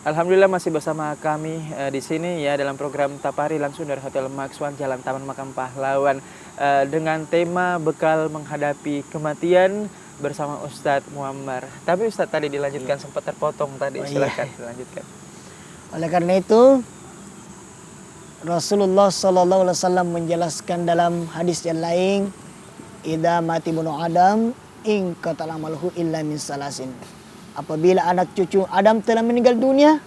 Alhamdulillah masih bersama kami di sini ya dalam program Tapari langsung dari Hotel Maxwan Jalan Taman Makam Pahlawan dengan tema bekal menghadapi kematian bersama Ustadz Muammar. Tapi Ustadz tadi dilanjutkan sempat terpotong tadi. Silakan dilanjutkan. Oleh karena itu Rasulullah Sallallahu Alaihi Wasallam menjelaskan dalam hadis yang lain, "Idza mati bunu Adam, in qatala amaluhu illa min salasin." Apabila anak cucu Adam telah meninggal dunia,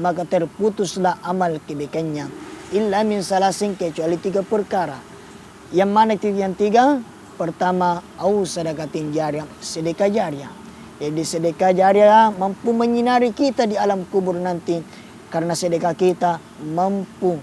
maka terputuslah amal kebaikannya. Illa min salasin, kecuali 3 perkara. Yang mana yang 3? Pertama, au sedekatin jariah, sedekah jariah. Jadi sedekah jariah mampu menyinari kita di alam kubur nanti. Karena sedekah kita mampu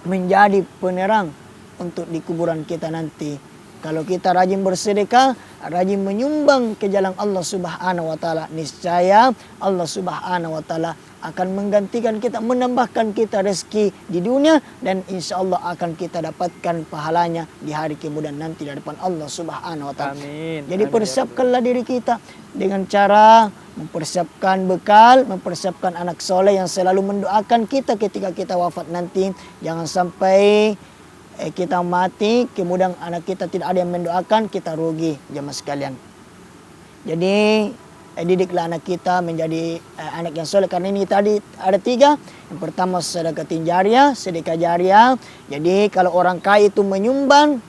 menjadi penerang untuk di kuburan kita nanti. Kalau kita rajin bersedekah, rajin menyumbang ke jalan Allah Subhanahu wa taala, niscaya Allah Subhanahu wa taala akan menggantikan kita, menambahkan kita rezeki di dunia, dan insya Allah akan kita dapatkan pahalanya di hari kemudian nanti di hadapan Allah Subhanahu wa taala. Amin. Jadi persiapkanlah diri kita dengan cara mempersiapkan bekal, mempersiapkan anak soleh yang selalu mendoakan kita ketika kita wafat nanti. Jangan sampai kita mati, kemudian anak kita tidak ada yang mendoakan, kita rugi jemaah sekalian. Jadi didiklah anak kita menjadi anak yang soleh. Karena ini tadi ada 3. Yang pertama sedekah jariah, sedekah jariah. Jadi kalau orang kaya itu menyumbang,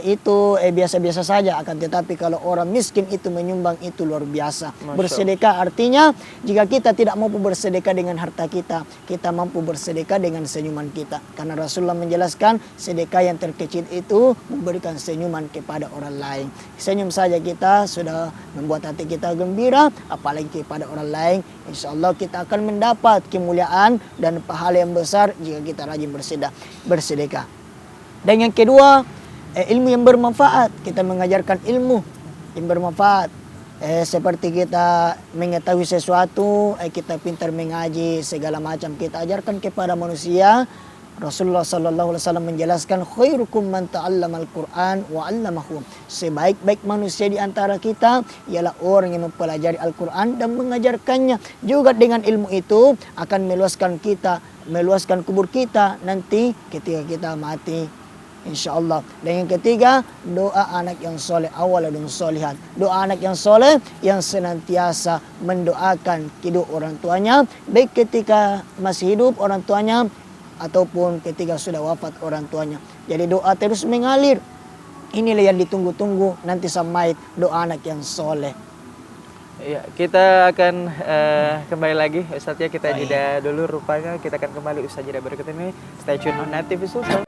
itu biasa-biasa saja, akan tetapi kalau orang miskin itu menyumbang itu luar biasa. Bersedekah artinya jika kita tidak mampu bersedekah dengan harta kita, kita mampu bersedekah dengan senyuman kita. Karena Rasulullah menjelaskan sedekah yang terkecil itu memberikan senyuman kepada orang lain. Senyum saja kita sudah membuat hati kita gembira, apalagi kepada orang lain. Insya Allah kita akan mendapat kemuliaan dan pahala yang besar jika kita rajin bersedekah. Dan yang kedua, ilmu yang bermanfaat. Kita mengajarkan ilmu yang bermanfaat. Seperti kita mengetahui sesuatu, kita pintar mengaji, segala macam kita ajarkan kepada manusia. Rasulullah Sallallahu Alaihi Wasallam menjelaskan, khairukum man ta'allamal Qur'an wa 'allamahu. Sebaik-baik manusia di antara kita ialah orang yang mempelajari Al-Qur'an dan mengajarkannya. Juga dengan ilmu itu akan meluaskan kubur kita nanti ketika kita mati, insya Allah. Dan yang ketiga, doa anak yang soleh, awaladun solihat. Doa anak yang soleh yang senantiasa mendoakan kedua orang tuanya, baik ketika masih hidup orang tuanya ataupun ketika sudah wafat orang tuanya. Jadi doa terus mengalir. Inilah yang ditunggu-tunggu nanti sampai doa anak yang soleh. Ya, kita akan kembali lagi Ustadz ya, kita jeda dulu rupanya. Kita akan kembali usaha jeda berikut ini. Stay tune on Native Visual.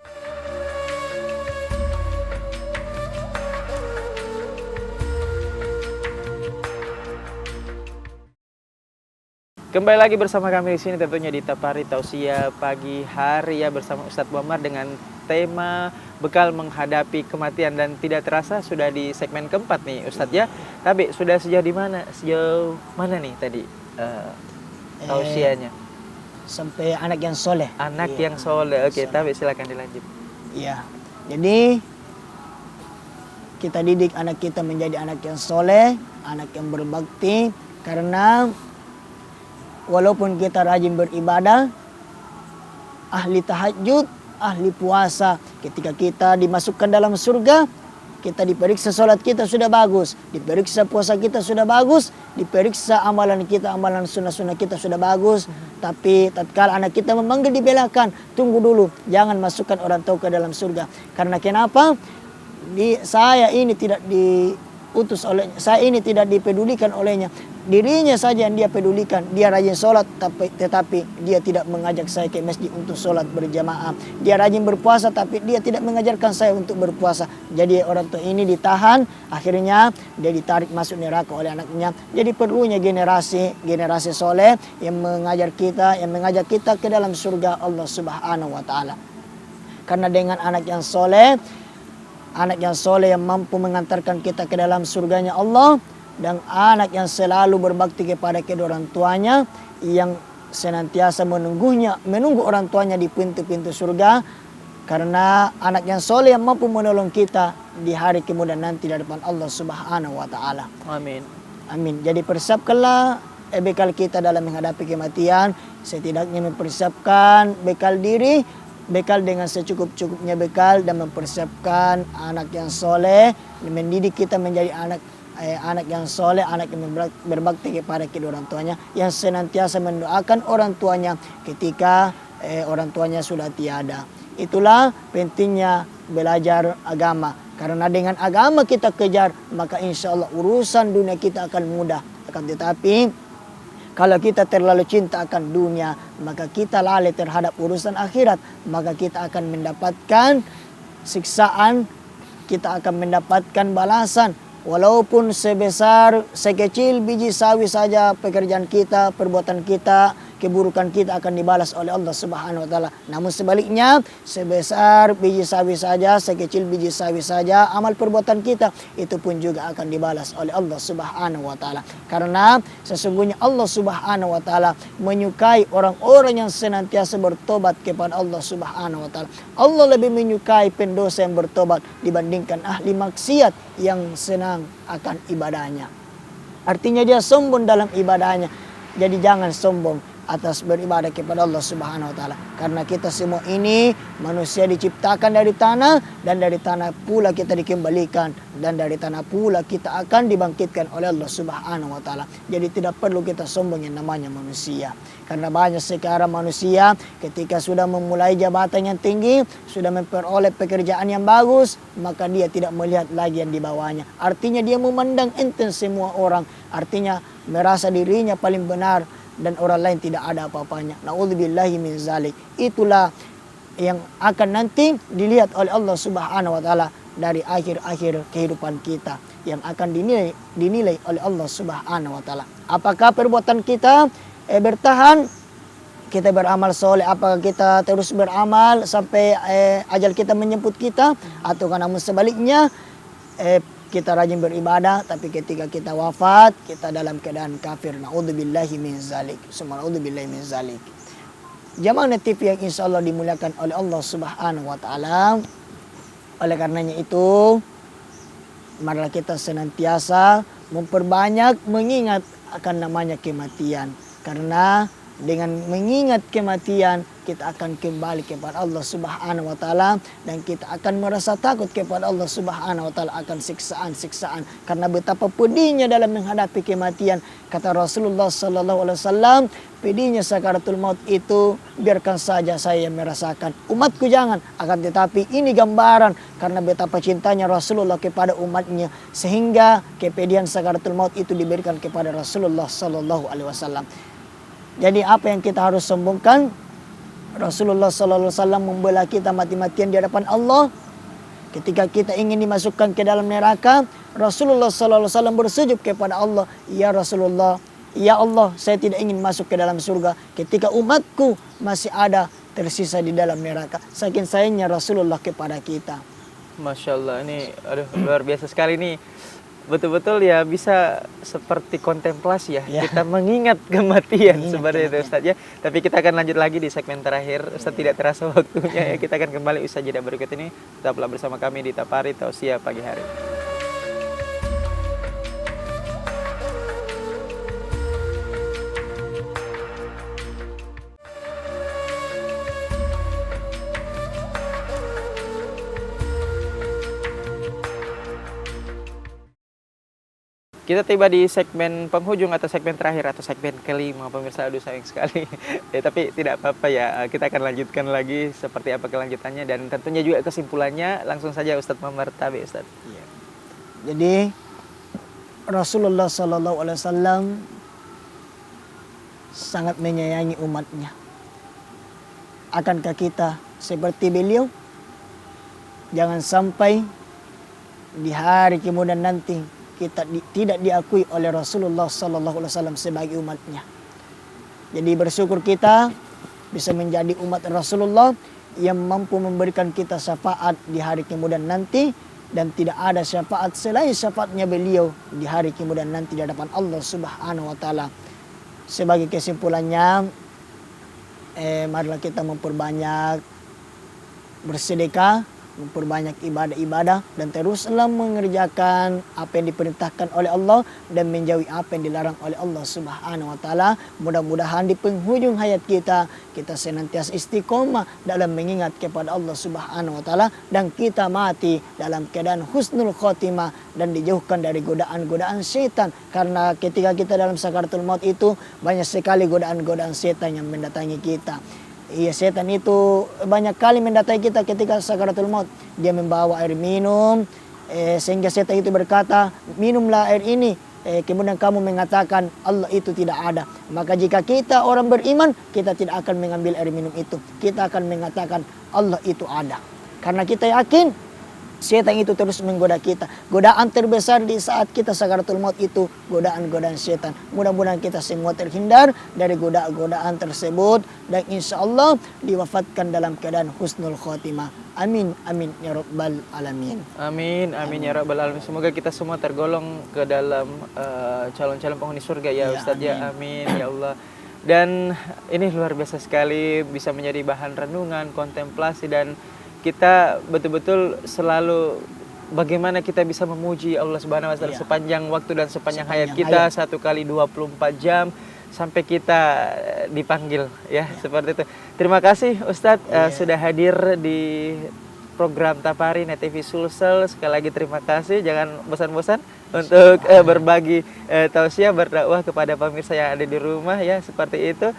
Kembali lagi bersama kami di sini tentunya di Tapari Tausiah pagi hari ya bersama Ustadz Muammar dengan tema bekal menghadapi kematian, dan tidak terasa sudah di segmen keempat nih Ustadz ya. Tapi sudah sejauh mana nih tadi tausiahnya? Sampai anak yang soleh. Anak yang soleh. Oke, tapi silakan dilanjut. Iya. Jadi kita didik anak kita menjadi anak yang soleh, anak yang berbakti, karena walaupun kita rajin beribadah, ahli tahajud, ahli puasa, ketika kita dimasukkan dalam surga, kita diperiksa sholat kita sudah bagus, diperiksa puasa kita sudah bagus, diperiksa amalan kita, amalan sunnah-sunnah kita sudah bagus. Tapi tatkala anak kita memanggil dibelakang, tunggu dulu, jangan masukkan orang tua ke dalam surga. Karena kenapa? Saya ini tidak diutus olehnya, saya ini tidak dipedulikan olehnya. Dirinya saja yang dia pedulikan. Dia rajin sholat, tetapi dia tidak mengajak saya ke masjid untuk sholat berjamaah. Dia rajin berpuasa, tapi dia tidak mengajarkan saya untuk berpuasa. Jadi orang tua ini ditahan, akhirnya dia ditarik masuk neraka oleh anaknya. Jadi perlunya generasi soleh yang mengajak kita ke dalam surga Allah Subhanahu wa taala. Karena dengan anak yang soleh yang mampu mengantarkan kita ke dalam surganya Allah, dan anak yang selalu berbakti kepada kedua orang tuanya, yang senantiasa menunggu orang tuanya di pintu-pintu surga. Karena anak yang soleh yang mampu menolong kita di hari kemudian nanti di depan Allah Subhanahu wa taala. Amin. Amin. Jadi persiapkanlah bekal kita dalam menghadapi kematian, setidaknya mempersiapkan bekal diri, bekal dengan secukup-cukupnya bekal, dan mempersiapkan anak yang soleh, mendidik kita menjadi anak yang soleh, anak yang berbakti kepada kedua orang tuanya, yang senantiasa mendoakan orang tuanya ketika orang tuanya sudah tiada. Itulah pentingnya belajar agama. Karena dengan agama kita kejar, maka insya Allah urusan dunia kita akan mudah. Akan tetapi kalau kita terlalu cinta akan dunia, maka kita lalai terhadap urusan akhirat, maka kita akan mendapatkan siksaan, kita akan mendapatkan balasan. Walaupun sekecil biji sawi saja pekerjaan kita, perbuatan kita, keburukan kita akan dibalas oleh Allah Subhanahu wa taala. Namun sebaliknya, sebesar biji sawi saja, sekecil biji sawi saja amal perbuatan kita, itu pun juga akan dibalas oleh Allah Subhanahu wa taala. Karena sesungguhnya Allah Subhanahu wa taala menyukai orang-orang yang senantiasa bertobat kepada Allah Subhanahu wa taala. Allah lebih menyukai pendosa yang bertobat dibandingkan ahli maksiat yang senang akan ibadahnya. Artinya dia sombong dalam ibadahnya. Jadi jangan sombong atas beribadah kepada Allah Subhanahu wa taala. Karena kita semua ini manusia diciptakan dari tanah, dan dari tanah pula kita dikembalikan, dan dari tanah pula kita akan dibangkitkan oleh Allah Subhanahu wa taala. Jadi tidak perlu kita sombong yang namanya manusia. Karena banyak sekarang manusia ketika sudah memulai jabatan yang tinggi, sudah memperoleh pekerjaan yang bagus, maka dia tidak melihat lagi yang di bawahnya. Artinya dia memandang enteng semua orang. Artinya merasa dirinya paling benar dan orang lain tidak ada apa-apanya. Na'udzubillahi min zalik. Itulah yang akan nanti dilihat oleh Allah Subhanahu wa taala dari akhir-akhir kehidupan kita, yang akan dinilai oleh Allah Subhanahu wa taala. Apakah perbuatan kita bertahan, kita beramal soleh, apakah kita terus beramal sampai ajal kita menjemput kita, atau namun sebaliknya kita rajin beribadah, tapi ketika kita wafat, kita dalam keadaan kafir. Na'udzubillahi min zalik. Na'udzubillahi min zalik. Jamaah TV yang insya Allah dimuliakan oleh Allah Subhanahu wa taala. Oleh karenanya itu, marilah kita senantiasa memperbanyak mengingat akan namanya kematian. Karena dengan mengingat kematian, kita akan kembali kepada Allah Subhanahu wa taala, dan kita akan merasa takut kepada Allah Subhanahu wa taala akan siksaan-siksaan. Karena betapa pedihnya dalam menghadapi kematian. Kata Rasulullah sallallahu alaihi wasallam, pedihnya sakaratul maut itu biarkan saja saya yang merasakan, umatku jangan. Akan tetapi ini gambaran karena betapa cintanya Rasulullah kepada umatnya, sehingga kepedihan sakaratul maut itu diberikan kepada Rasulullah sallallahu alaihi wasallam. Jadi apa yang kita harus sombongkan? Rasulullah sallallahu alaihi wasallam membela kita mati-matian di hadapan Allah. Ketika kita ingin dimasukkan ke dalam neraka, Rasulullah sallallahu alaihi wasallam bersujud kepada Allah, "Ya Rasulullah, ya Allah, saya tidak ingin masuk ke dalam surga ketika umatku masih ada tersisa di dalam neraka." Saking sayangnya Rasulullah kepada kita. Masya Allah, ini luar biasa sekali nih. Betul-betul ya bisa seperti kontemplasi ya. Kita mengingat kematian seperti itu Ustaz ya. Tapi kita akan lanjut lagi di segmen terakhir. Ustaz tidak terasa waktunya ya. Kita akan kembali usaha jeda berikut ini. Tetaplah bersama kami di Tapari Tausiah Pagi Hari. Kita tiba di segmen penghujung atau segmen terakhir atau segmen kelima, pemirsa. Aduh sayang sekali. Tapi tidak apa-apa ya, kita akan lanjutkan lagi seperti apa kelanjutannya, dan tentunya juga kesimpulannya langsung saja Ustadz Mamartabi, Ustadz. Ya. Jadi Rasulullah Sallallahu Alaihi Wasallam sangat menyayangi umatnya. Akankah kita seperti beliau? Jangan sampai di hari kemudian nanti kita tidak diakui oleh Rasulullah Sallallahu Alaihi Wasallam sebagai umatnya. Jadi bersyukur kita bisa menjadi umat Rasulullah yang mampu memberikan kita syafaat di hari kemudian nanti, dan tidak ada syafaat selain syafaatnya beliau di hari kemudian nanti di hadapan Allah Subhanahu wa taala. Sebagai kesimpulannya, marilah kita memperbanyak bersedekah, memperbanyak ibadah-ibadah, dan teruslah mengerjakan apa yang diperintahkan oleh Allah dan menjauhi apa yang dilarang oleh Allah Subhanahu wa taala. Mudah-mudahan di penghujung hayat kita senantiasa istiqomah dalam mengingat kepada Allah Subhanahu wa taala, dan kita mati dalam keadaan husnul khotimah dan dijauhkan dari godaan-godaan setan. Karena ketika kita dalam sakaratul maut itu banyak sekali godaan-godaan setan yang mendatangi kita. Iya, setan itu banyak kali mendatangi kita ketika sakaratul maut. Dia membawa air minum, sehingga setan itu berkata, minumlah air ini. Kemudian kamu mengatakan Allah itu tidak ada. Maka jika kita orang beriman, kita tidak akan mengambil air minum itu. Kita akan mengatakan Allah itu ada. Karena kita yakin setan itu terus menggoda kita. Godaan terbesar di saat kita sakaratul maut itu godaan-godaan setan. Mudah-mudahan kita semua terhindar dari godaan-godaan tersebut, dan insya Allah diwafatkan dalam keadaan husnul khotimah. Amin, amin ya rabbal alamin. Amin, amin ya rabbal alamin. Semoga kita semua tergolong ke dalam calon-calon penghuni surga ya, Ya, Ustadz ya. Amin ya Allah. Dan ini luar biasa sekali, bisa menjadi bahan renungan, kontemplasi, dan kita betul-betul selalu bagaimana kita bisa memuji Allah Subhanahu wa taala sepanjang waktu dan sepanjang hayat kita, 1 kali 24 jam sampai kita dipanggil ya, seperti itu. Terima kasih Ustadz sudah hadir di program Tapari Net TV Sulsel. Sekali lagi terima kasih, jangan bosan-bosan untuk berbagi tausiah, berdakwah kepada pemirsa yang ada di rumah ya, seperti itu.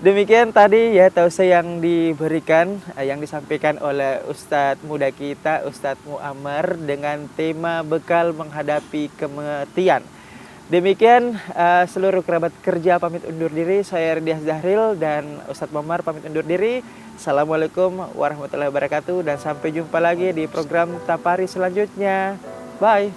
Demikian tadi ya tausiah yang diberikan, yang disampaikan oleh Ustadz muda kita, Ustadz Muammar, dengan tema bekal menghadapi kematian. Demikian seluruh kerabat kerja pamit undur diri. Saya Erdias Zahril dan Ustadz Muammar pamit undur diri. Assalamualaikum warahmatullahi wabarakatuh, dan sampai jumpa lagi di program Tapari selanjutnya. Bye.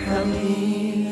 Kami